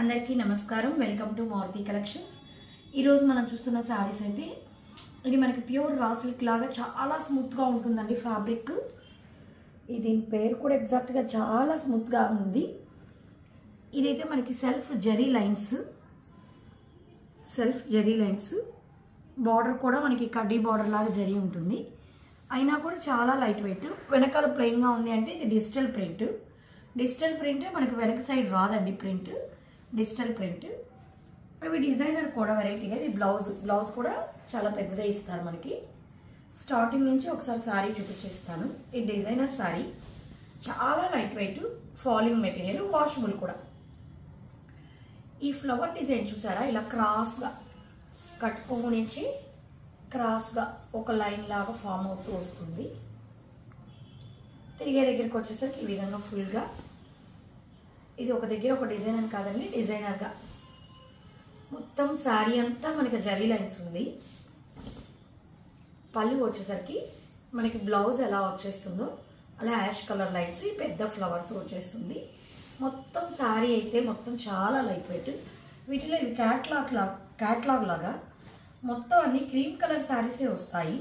అందరికీ నమస్కారం. Welcome to Maruti collections. ఈరోజు మనం చూస్తున్న శారీస్ అయితే ఇది మనకి ప్యూర్ రా సిల్క్ లాగా చాలా స్మూత్గా ఉంటుందండి. ఫ్యాబ్రిక్ దీని పేరు కూడా ఎగ్జాక్ట్గా చాలా స్మూత్గా ఉంది. ఇదైతే మనకి సెల్ఫ్ జరీ లైన్స్ బార్డర్ కూడా మనకి కడ్డీ బార్డర్ లాగా జరీ ఉంటుంది. అయినా కూడా చాలా లైట్ వెయిట్. వెనకాల ప్లెయిన్గా ఉంది అంటే ఇది డిజిటల్ ప్రింట్ మనకి వెనక సైడ్ రాదండి. Digital print. అవి డిజైనర్ కూడా వెరైటీగా. ఇది బ్లౌజ్ కూడా చాలా పెద్దదే ఇస్తారు మనకి. స్టార్టింగ్ నుంచి ఒకసారి శారీ చూపించేస్తాను. ఈ డిజైనర్ శారీ చాలా light weight, falling material, washable కూడా. ఈ ఫ్లవర్ డిజైన్ చూసారా, ఇలా క్రాస్గా కట్టుకోము నుంచి క్రాస్గా ఒక లైన్ లాగా ఫామ్ అవుతూ వస్తుంది. తిరిగే దగ్గరికి వచ్చేసరికి ఈ విధంగా ఫుల్గా ఇది ఒక దగ్గర ఒక డిజైన్ అని కాదండి, డిజైనర్గా మొత్తం శారీ అంతా మనకి జరీ లైన్స్ ఉంది. పళ్ళు వచ్చేసరికి మనకి బ్లౌజ్ ఎలా వచ్చేస్తుందో అలా యాష్ కలర్ లైన్స్, పెద్ద ఫ్లవర్స్ వచ్చేస్తుంది. మొత్తం శారీ అయితే మొత్తం చాలా లైట్ వెయిట్. వీటిలో ఇవి క్యాట్లాగ్ లాగా మొత్తం అన్ని క్రీమ్ కలర్ శారీసే వస్తాయి.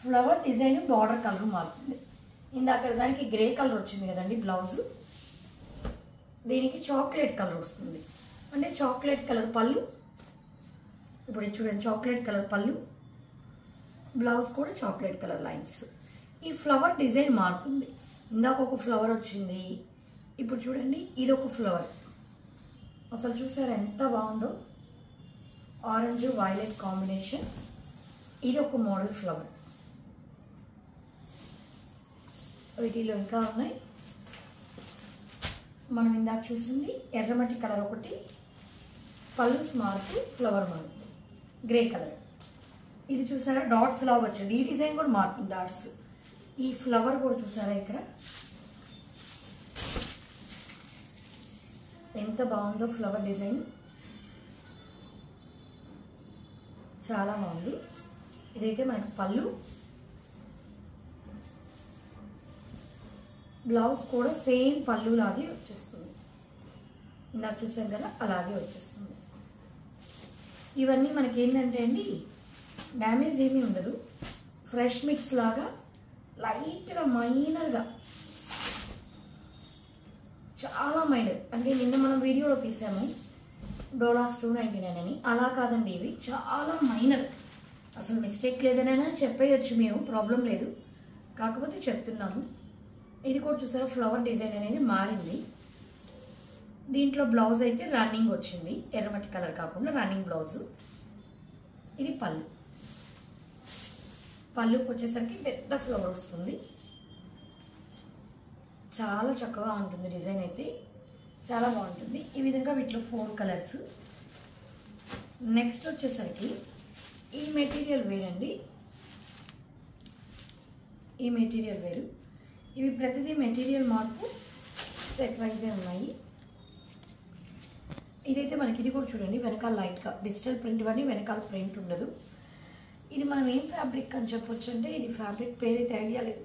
ఫ్లవర్ డిజైన్ బార్డర్ కలర్ మారుతుంది. ఇందాక దానికి గ్రే కలర్ వచ్చింది కదండి బ్లౌజ్, దీనికి చాక్లెట్ కలర్ వస్తుంది. అంటే చాక్లెట్ కలర్ పళ్ళు. ఇప్పుడు చూడండి, చాక్లెట్ కలర్ పళ్ళు, బ్లౌజ్ కూడా చాక్లెట్ కలర్ లైన్స్. ఈ ఫ్లవర్ డిజైన్ మారుతుంది. ఇందాక ఒక ఫ్లవర్ వచ్చింది, ఇప్పుడు చూడండి ఇది ఒక ఫ్లవర్. అసలు చూసారా ఎంత బాగుందో, ఆరెంజ్ వైలెట్ కాంబినేషన్. ఇది ఒక మోడల్ ఫ్లవర్. వీటిలో ఇంకా ఉన్నాయి. మనం ఇందాక చూసింది ఎర్రమట్టి కలర్ ఒకటి, పళ్ళు మారుతూ ఫ్లవర్ మారుతుంది గ్రే కలర్. ఇది చూసారా డాట్స్ లాగా వచ్చింది. ఈ డిజైన్ కూడా మారుతుంది డాట్స్. ఈ ఫ్లవర్ కూడా చూసారా ఇక్కడ ఎంత బాగుందో ఫ్లవర్ డిజైన్, చాలా బాగుంది. ఇదైతే మనకి పళ్ళు, బ్లౌజ్ కూడా సేమ్ పళ్ళు లాగే వచ్చేస్తుంది. ఇందాక చూసాం కదా అలాగే వచ్చేస్తుంది. ఇవన్నీ మనకి ఏంటంటే అండి, డ్యామేజ్ ఏమీ ఉండదు. ఫ్రెష్ మిక్స్ లాగా లైట్గా మైనర్గా, చాలా మైనర్. అంటే నిన్న మనం వీడియోలో తీసాము డోలాస్ 299 అని, అలా కాదండి. ఇవి చాలా మైనర్. అసలు మిస్టేక్ లేదనైనా చెప్పేయచ్చు మేము, ప్రాబ్లం లేదు. కాకపోతే చెప్తున్నాము. ఇది కూడా చూసారా ఫ్లవర్ డిజైన్ అనేది మారింది. దీంట్లో బ్లౌజ్ అయితే రన్నింగ్ వచ్చింది, ఎర్రమట్టి కలర్ కాకుండా రన్నింగ్ బ్లౌజ్. ఇది పళ్ళుకి వచ్చేసరికి పెద్ద ఫ్లవర్ వస్తుంది. చాలా చక్కగా ఉంటుంది. డిజైన్ అయితే చాలా బాగుంటుంది. ఈ విధంగా వీటిలో 4 కలర్స్. నెక్స్ట్ వచ్చేసరికి ఈ మెటీరియల్ వేరండి. ఈ మెటీరియల్ వేరు. ఇవి ప్రతిదీ మెటీరియల్ మార్పు సెట్ వైజే ఉన్నాయి. ఇదైతే మనకి ఇది కూడా చూడండి వెనకాల లైట్గా డిజిటల్ ప్రింట్ ఇవన్నీ, వెనకాల ప్రింట్ ఉండదు. ఇది మనం ఏం ఫ్యాబ్రిక్ అని చెప్పొచ్చు అంటే, ఇది ఫ్యాబ్రిక్ పేరైతే ఐడియా లేదు.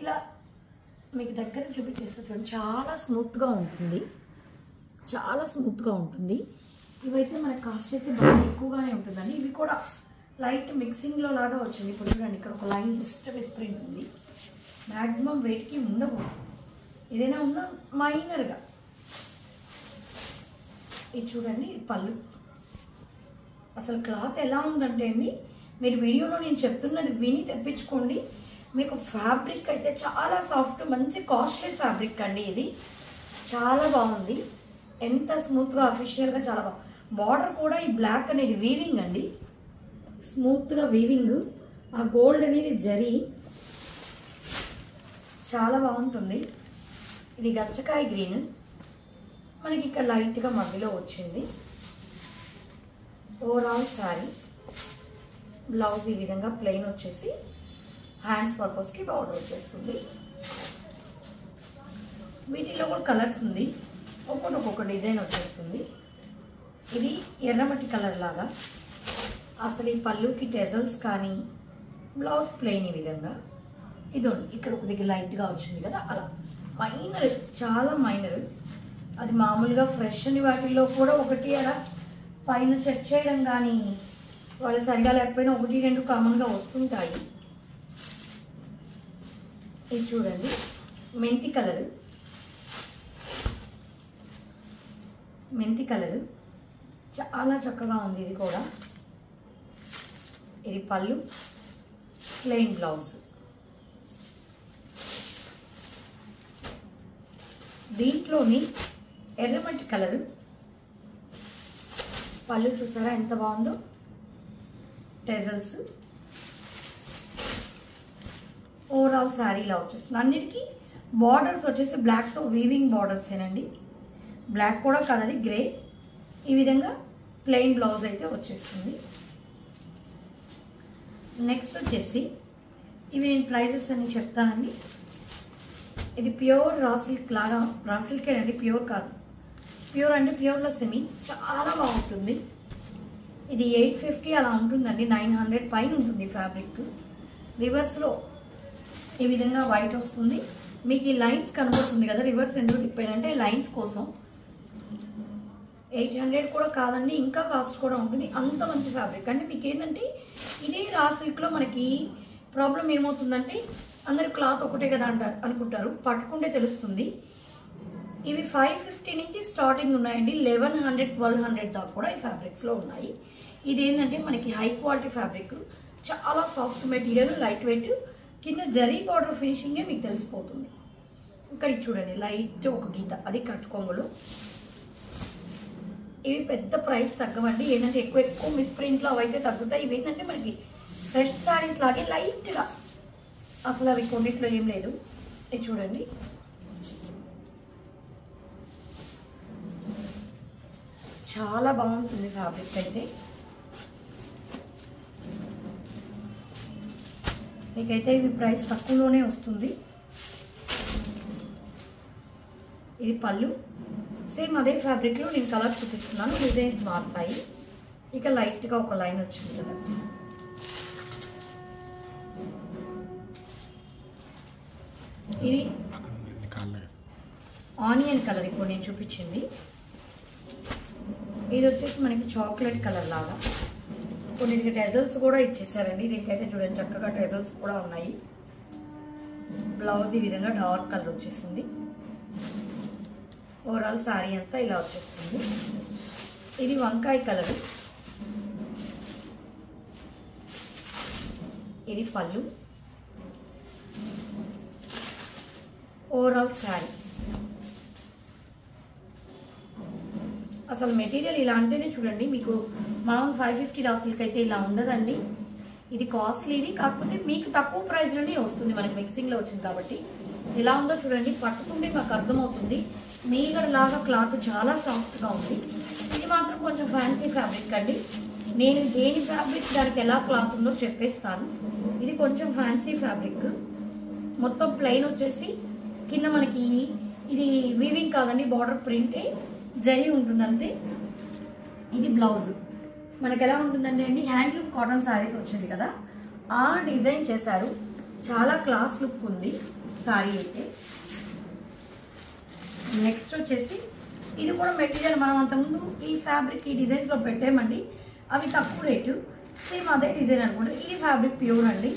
ఇలా మీకు దగ్గర చూపించేస్తే చూడండి, చాలా స్మూత్గా ఉంటుంది. ఇవైతే మన కాస్ట్ అయితే బాగా ఎక్కువగానే ఉంటుందండి. ఇవి కూడా లైట్ మిక్సింగ్లో లాగా వచ్చింది. ఇప్పుడు చూడండి ఇక్కడ ఒక లైన్ జస్ట్ ప్రింట్ ఉంది. మ్యాక్సిమం వెయిట్కి ఉండవు. ఏదైనా ఉన్నా మైనర్గా. ఇది చూడండి, ఇది పళ్ళు. అసలు క్లాత్ ఎలా ఉందంటే అండి, మీరు వీడియోలో నేను చెప్తున్నది విని తెప్పించుకోండి. మీకు ఫ్యాబ్రిక్ అయితే చాలా సాఫ్ట్, మంచి కాస్ట్లీ ఫ్యాబ్రిక్ అండి. ఇది చాలా బాగుంది. ఎంత స్మూత్గా అఫీషియల్గా చాలా బాగుంది. బార్డర్ కూడా ఈ బ్లాక్ అనేది వీవింగ్ అండి, స్మూత్గా వీవింగ్. ఆ గోల్డ్ అనేది జరీ చాలా బాగుంటుంది. ఇది గచ్చకాయ గ్రీన్, మనకి ఇక్కడ లైట్గా మధ్యలో వచ్చింది. ఓవరాల్ శారీ బ్లౌజ్ ఈ విధంగా ప్లెయిన్ వచ్చేసి హ్యాండ్స్ పర్పస్కి బార్డర్ వచ్చేస్తుంది. వీటిలో కూడా కలర్స్ ఉంది, ఒక్కొక్క డిజైన్ వచ్చేస్తుంది. ఇది ఎర్రమట్టి కలర్ లాగా. అసలు ఈ పళ్ళుకి టెజల్స్ కానీ, బ్లౌజ్ ప్లెయిన్ ఈ విధంగా. ఇదండి ఇక్కడ ఒక దగ్గర లైట్గా వచ్చింది కదా, అలా మైనర్, చాలా మైనర్. అది మామూలుగా ఫ్రెష్ అని వాటిల్లో కూడా ఒకటి అలా పైన చెక్ చేయడం కానీ వాళ్ళు సరిగా లేకపోయినా 1-2 కామన్గా వస్తుంటాయి. ఇది చూడండి మెంతి కలరు చాలా చక్కగా ఉంది. ఇది కూడా ఇది పళ్ళు, ప్లెయిన్ బ్లౌజ్. దీంట్లోని ఎర్రమట్టి కలరు పళ్ళు చూసారా ఎంత బాగుందో, టెజల్స్. ఓవరాల్ శారీలా వచ్చేస్తుంది. అన్నిటికీ బార్డర్స్ వచ్చేసి బ్లాక్తో వీవింగ్ బార్డర్సేనండి. బ్లాక్ కూడా కలర్ గ్రే. ఈ విధంగా ప్లెయిన్ బ్లౌజ్ అయితే వచ్చేస్తుంది. నెక్స్ట్ వచ్చేసి ఇవి నేను ప్రైజెస్ అని చెప్తానండి. ఇది ప్యూర్ రా సిల్క్ లాగా, రా సిల్కేనండి, ప్యూర్ కాదు. ప్యూర్ అంటే ప్యూర్లో సెమీ, చాలా బాగుంటుంది. ఇది 850 అలా ఉంటుందండి. 900 పైన ఉంటుంది ఫ్యాబ్రిక్. రివర్స్లో ఈ విధంగా వైట్ వస్తుంది. మీకు ఈ లైన్స్ కనబడుతుంది కదా, రివర్స్ ఎందుకు తిప్పానంటే లైన్స్ కోసం. 800 కూడా కాదండి, ఇంకా కాస్ట్ కూడా ఉంటుంది. అంత మంచి ఫ్యాబ్రిక్ అంటే మీకు ఏంటంటే ఇదే రా సిల్క్లో మనకి ప్రాబ్లం ఏమవుతుందంటే అందరూ క్లాత్ ఒకటే కదా అనుకుంటారు, పట్టుకుంటే తెలుస్తుంది. ఇవి 550 నుంచి స్టార్టింగ్ ఉన్నాయండి. 1100, 1200 దాకా కూడా ఈ ఫ్యాబ్రిక్స్లో ఉన్నాయి. ఇది ఏంటంటే మనకి హై క్వాలిటీ ఫ్యాబ్రిక్, చాలా సాఫ్ట్ మెటీరియల్, లైట్ వెయిట్. కింద జరీ బార్డర్ ఫినిషింగే మీకు తెలిసిపోతుంది. ఇక్కడ చూడండి లైట్ ఒక గీత, అది కట్టుకొంగులు. ఇవి పెద్ద ప్రైస్ తగ్గవండి. ఏంటంటే ఎక్కువ మిస్ప్రింట్లో అవైతే తగ్గుతాయి. ఇవి ఏంటంటే మనకి ఫ్రెష్ శారీస్ లాగే లైట్గా, అసలు అవి కొన్నిట్లో ఏం లేదు. ఇది చూడండి చాలా బాగుంటుంది ఫ్యాబ్రిక్ అయితే. మీకైతే ఇవి ప్రైస్ తక్కువలోనే వస్తుంది. ఇది పళ్ళు, సేమ్ అదే ఫ్యాబ్రిక్లో నేను కలర్ చూపిస్తున్నాను. డిజైన్స్ మారుతాయి. ఇక లైట్గా ఒక లైన్ వచ్చింది కదా, ఇది ఆనియన్ కలర్ ఇప్పుడు నేను చూపించింది. ఇది వచ్చేసి మనకి చాక్లెట్ కలర్ లాగా. కొన్నిటికి టెజల్స్ కూడా ఇచ్చేసారండి. దీనికైతే చూడండి చక్కగా టెజల్స్ కూడా ఉన్నాయి. బ్లౌజ్ ఈ విధంగా డార్క్ కలర్ వచ్చేసింది. ఓవరాల్ శారీ అంతా ఇలా వచ్చేస్తుంది. ఇది వంకాయ కలర్. ఇది పళ్ళు. ఓవరాల్ శారీ అసలు మెటీరియల్ ఇలా అంటేనే చూడండి మీకు మామూలు 550 రా సిల్క్ అయితే ఇలా ఉండదండి. ఇది కాస్ట్లీది, కాకపోతే మీకు తక్కువ ప్రైస్లోనే వస్తుంది. మనకి మిక్సింగ్లో వచ్చింది కాబట్టి ఎలా ఉందో చూడండి, పట్టుకుంటే మాకు అర్థమవుతుంది. మీగడ లాగా క్లాత్ చాలా సాఫ్ట్గా ఉంది. ఇది మాత్రం కొంచెం ఫ్యాన్సీ ఫ్యాబ్రిక్ అండి. నేను దేని ఫ్యాబ్రిక్ దానికి ఎలా క్లాత్ ఉందో చెప్పేస్తాను. ఇది కొంచెం ఫ్యాన్సీ ఫ్యాబ్రిక్. మొత్తం ప్లెయిన్ వచ్చేసి కింద మనకి ఇది వీవింగ్ కాదండి, బార్డర్ ప్రింటే జరీ ఉంటుంది అంతే. ఇది బ్లౌజ్ మనకి ఎలా ఉంటుందండి అండి, హ్యాండ్లూమ్ కాటన్ శారీస్ వచ్చింది కదా, ఆ డిజైన్ చేశారు. చాలా క్లాస్ లుక్ ఉంది శారీ అయితే. నెక్స్ట్ వచ్చేసి ఇది కూడా మెటీరియల్ మనం అంతకుముందు ఈ ఫ్యాబ్రిక్ ఈ డిజైన్స్లో పెట్టామండి. అవి తక్కువ రేటు, సేమ్ అదే డిజైన్ అనుకుంటే. ఇది ఫ్యాబ్రిక్ ప్యూర్ అండి,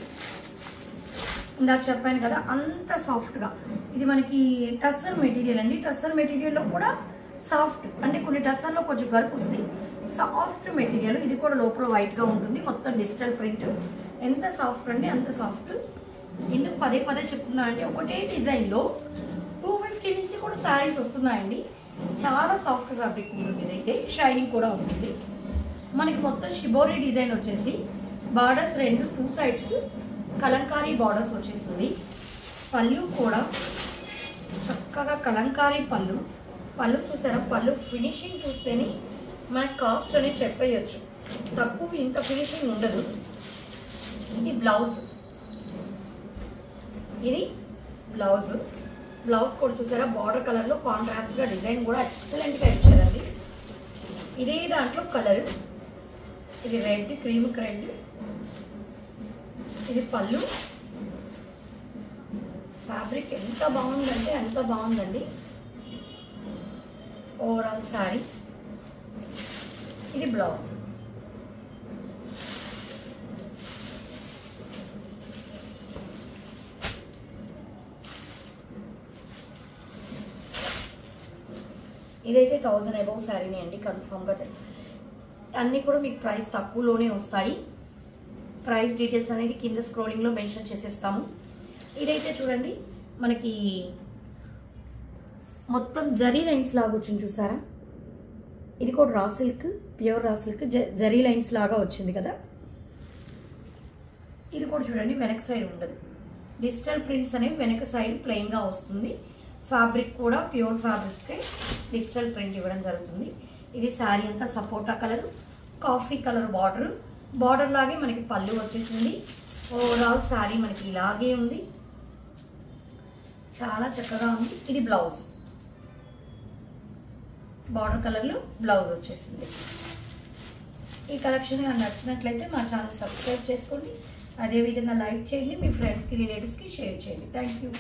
ఇందాక చెప్పాను కదా అంత సాఫ్ట్గా. ఇది మనకి టస్సర్ మెటీరియల్ అండి. టస్సర్ మెటీరియల్లో కూడా సాఫ్ట్ అంటే కొన్ని టస్సర్లో కొంచెం గరుపు వస్తుంది, సాఫ్ట్ మెటీరియల్. ఇది కూడా లోపల వైట్గా ఉంటుంది, మొత్తం డిజిటల్ ప్రింట్. ఎంత సాఫ్ట్ అండి, అంత సాఫ్ట్. ఎందుకు పదే చెప్తున్నా అంటే ఒకటే డిజైన్లో 250 నుంచి కూడా శారీస్ వస్తున్నాయండి. చాలా సాఫ్ట్ ఫ్యాబ్రిక్ ఉంటుంది. ఇదైతే షైనింగ్ కూడా ఉంటుంది. మనకి మొత్తం షిబోరి డిజైన్ వచ్చేసి బార్డర్స్ 2 సైడ్స్ కలంకారీ బార్డర్స్ వచ్చేస్తుంది. పళ్ళు కూడా చక్కగా కలంకారీ పళ్ళు. పళ్ళు చూసారా, పళ్ళు ఫినిషింగ్ చూస్తేనే మనకి కాస్ట్ అనేది చెప్పేయచ్చు. తక్కువ ఇంత ఫినిషింగ్ ఉండదు. ఇది బ్లౌజ్. ఇది బ్లౌజ్. బ్లౌజ్ కూడా చూసారా బార్డర్ కలర్లో కాంట్రాస్ట్గా డిజైన్ కూడా ఎక్సలెంట్గా ఇచ్చారండి. ఇదే దాంట్లో కలర్, ఇది రెడ్, క్రీమ్ రెడ్. ఇది పళ్ళు. ఫ్యాబ్రిక్ ఎంత బాగుందంటే అంత బాగుందండి. ఓవరాల్ శారీ. ఇది బ్లౌజ్. ఇదైతే 1000 అబౌవ్ శారీనే అండి, కన్ఫామ్గా తెలుసు. అన్నీ కూడా మీకు ప్రైస్ తక్కువలోనే వస్తాయి. ప్రైస్ డీటెయిల్స్ అనేది కింద స్క్రోలింగ్లో మెన్షన్ చేసేస్తాము. ఇదైతే చూడండి మనకి మొత్తం జరీ లైన్స్ లాగా వచ్చింది చూసారా. ఇది కూడా raw silk, pure raw silk, zari lines లాగా వచ్చింది కదా. ఇది కూడా చూడండి వెనక సైడ్ ఉండదు, డిజిటల్ ప్రింట్స్ అనేవి వెనక సైడ్ ప్లెయిన్గా వస్తుంది. ఫ్యాబ్రిక్ కూడా ప్యూర్ ఫ్యాబ్రిక్స్కే డిజిటల్ ప్రింట్ ఇవ్వడం జరుగుతుంది. ఇది శారీ అంతా సపోటా కలర్, కాఫీ కలర్ బార్డర్ లాగే మనకి పళ్ళు వచ్చేసింది. ఓవరాల్ శారీ మనకి ఇలాగే ఉంది, చాలా చక్కగా ఉంది. ఇది బ్లౌజ్, బార్డర్ కలర్లో బ్లౌజ్ వచ్చేసింది. ఈ కలెక్షన్ నచ్చినట్లయితే మా ఛానల్ సబ్స్క్రైబ్ చేసుకోండి, అదేవిధంగా లైక్ చేయండి, మీ ఫ్రెండ్స్కి రిలేటివ్స్కి షేర్ చేయండి. Thank you.